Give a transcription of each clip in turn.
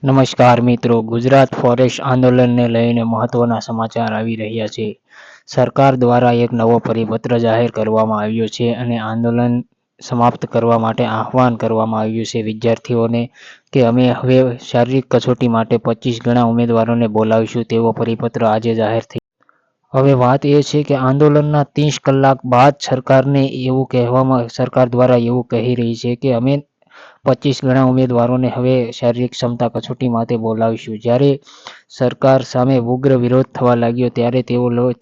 નમસ્કાર મિત્રો, ગુજરાત ફોરેસ્ટ આંદોલનને લઈને મહત્વના સમાચાર આવી રહ્યા છે. સરકાર દ્વારા એક નવો પરિપત્ર જાહેર કરવામાં આવ્યો છે અને આંદોલન સમાપ્ત કરવા માટે આહવાન કરવામાં આવ્યું છે વિદ્યાર્થીઓને કે અમે હવે શારીરિક કસોટી માટે 25 ગણા ઉમેદવારોને બોલાવીશું તેવો પરિપત્ર આજે જાહેર થયો. હવે વાત એ છે કે આંદોલનના 30 કલાક બાદ સરકાર દ્વારા એવું કહી રહી છે કે અમે 25 ગણા ઉમેદવારોને હવે શારીરિક ક્ષમતા કસોટી માટે બોલાવીશું. જ્યારે સરકાર સામે ઉગ્ર વિરોધ થવા લાગ્યો ત્યારે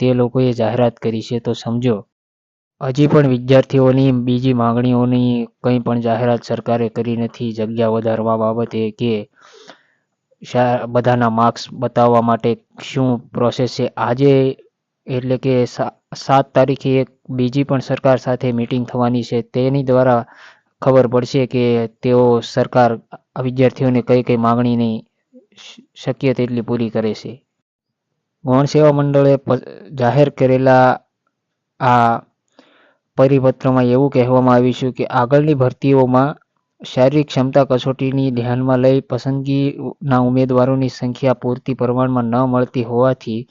તે લોકોએ જાહેરાત કરી છે. તો સમજો, હજી પણ વિદ્યાર્થીઓની બીજી માંગણીઓની કંઈ પણ જાહેરાત સરકારે કરી નથી. જગ્યા વધારવા બાબતે કે બધાના માર્ક્સ બતાવવા માટે શું પ્રોસેસ છે. આજે એટલે કે 7 તારીખે એક બીજી પણ સરકાર સાથે મીટિંગ થવાની છે. તેની દ્વારા ખબર પડશે કે તેઓ સરકાર વિદ્યાર્થીઓને કઈ માંગણીની શક્ય તેટલી પૂરી કરે છે. ગૌણ સેવા મંડળે જાહેર કરેલા આ પરિપત્રમાં એવું કહેવામાં આવ્યું છે કે આગળની ભરતીઓમાં શારીરિક ક્ષમતા કસોટીને ધ્યાનમાં લઈ પસંદગીના ઉમેદવારોની સંખ્યા પૂરતી પ્રમાણમાં ન મળતી હોવાથી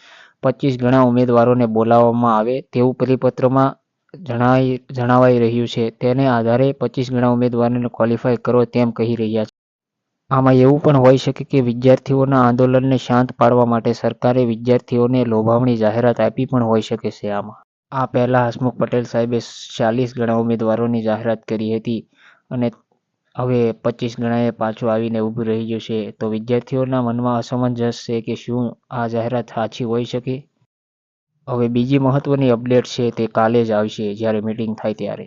25 ગણા ઉમેદવારોને બોલાવવામાં આવે તેવું પરિપત્રમાં જણાવાઈ રહ્યું છે. તેને આધારે 25 ગણા ઉમેદવારોને ક્વોલિફાય કરો તેમ કહી રહ્યા છે. આમાં એવું પણ હોઈ શકે કે વિદ્યાર્થીઓના આંદોલનને શાંત પાડવા માટે સરકારે વિદ્યાર્થીઓને લોભામણી જાહેરાત આપી પણ હોઈ શકે છે. આ પહેલા હસમુખ પટેલ સાહેબે 40 ગણા ઉમેદવારોની જાહેરાત કરી હતી અને હવે 25 ગણાએ પાછું આવીને ઊભું રહી ગયું છે. તો વિદ્યાર્થીઓના મનમાં અસમંજસ છે કે શું આ જાહેરાત સાચી હોઈ શકે. હવે બીજી મહત્વની અપડેટ છે તે કાલે જ આવશે જ્યારે મીટિંગ થાય ત્યારે.